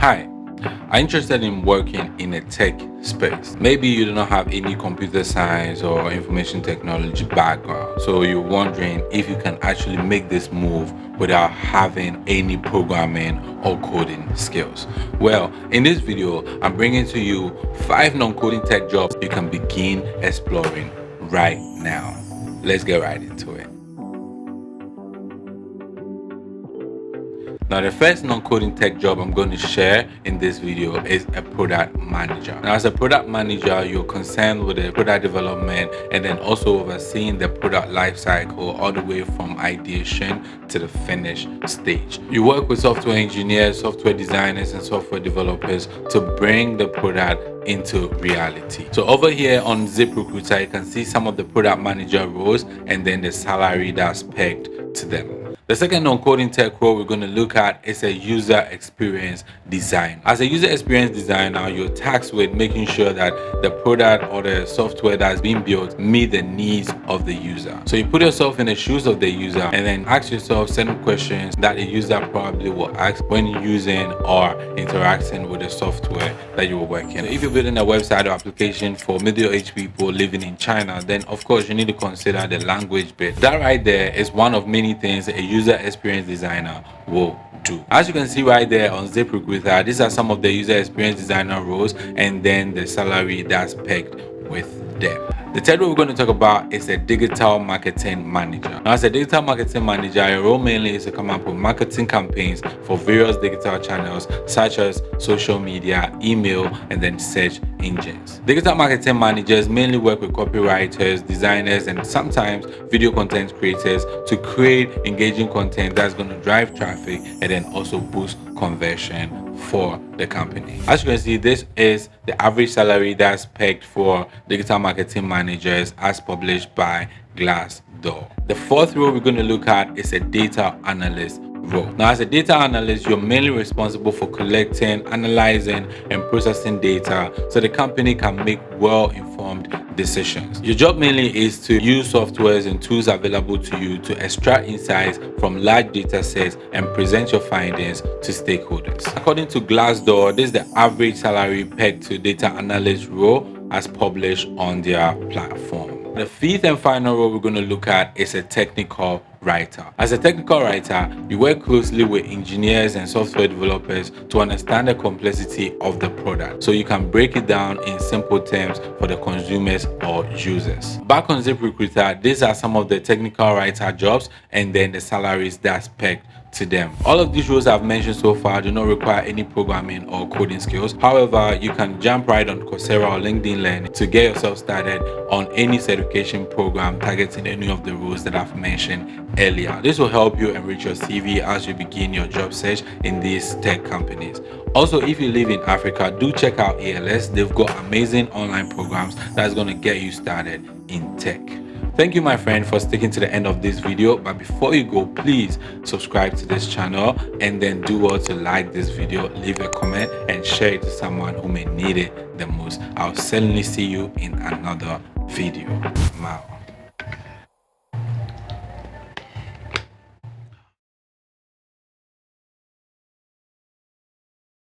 Hi, are interested in working in a tech space? Maybe you do not have any computer science or information technology background, so you're wondering if you can actually make this move without having any programming or coding skills. Well, in this video, I'm bringing to you 5 non-coding tech jobs you can begin exploring right now. Let's get right into it. Now, the first non-coding tech job I'm going to share in this video is a product manager. Now, as a product manager, you're concerned with the product development and then also overseeing the product lifecycle all the way from ideation to the finished stage. You work with software engineers, software designers, and software developers to bring the product into reality. So over here on ZipRecruiter, you can see some of the product manager roles and then the salary that's pegged to them. The second non-coding tech role we're going to look at is a user experience design. As a user experience designer, you're tasked with making sure that the product or the software that's being built meet the needs of the user. So you put yourself in the shoes of the user and then ask yourself certain questions that the user probably will ask when using or interacting with the software that you are working. So if you're building a website or application for middle-aged people living in China, then of course you need to consider the language bit. That right there is one of many things a user experience designer will do. As you can see right there on ZipRecruiter, these are some of the user experience designer roles and then the salary that's pegged with them. The third role we're going to talk about is a digital marketing manager. Now, as a digital marketing manager, your role mainly is to come up with marketing campaigns for various digital channels such as social media, email, and then search engines. Digital marketing managers mainly work with copywriters, designers, and sometimes video content creators to create engaging content that's going to drive traffic and then also boost conversion for the company. As you can see, this is the average salary that's pegged for digital marketing managers as published by Glassdoor. The fourth role we're going to look at is a data analyst role. Now, as a data analyst, you're mainly responsible for collecting, analyzing, and processing data so the company can make well-informed decisions. Your job mainly is to use softwares and tools available to you to extract insights from large data sets and present your findings to stakeholders. According to Glassdoor, this is the average salary pegged to data analyst role as published on their platform. The fifth and final role we're going to look at is a technical writer. As a technical writer, you work closely with engineers and software developers to understand the complexity of the product so you can break it down in simple terms for the consumers or users. Back on ZipRecruiter, these are some of the technical writer jobs and then the salaries that's pegged to them. All of these roles I've mentioned so far do not require any programming or coding skills. However, you can jump right on Coursera or LinkedIn Learning to get yourself started on any certification program targeting any of the roles that I've mentioned earlier. This will help you enrich your CV as you begin your job search in these tech companies. Also, if you live in Africa, do check out Analyst. They've got amazing online programs that's going to get you started in tech. Thank you, my friend, for sticking to the end of this video. But before you go, please subscribe to this channel and then do well to like this video, leave a comment, and share it to someone who may need it the most. I'll certainly see you in another video. I'm out.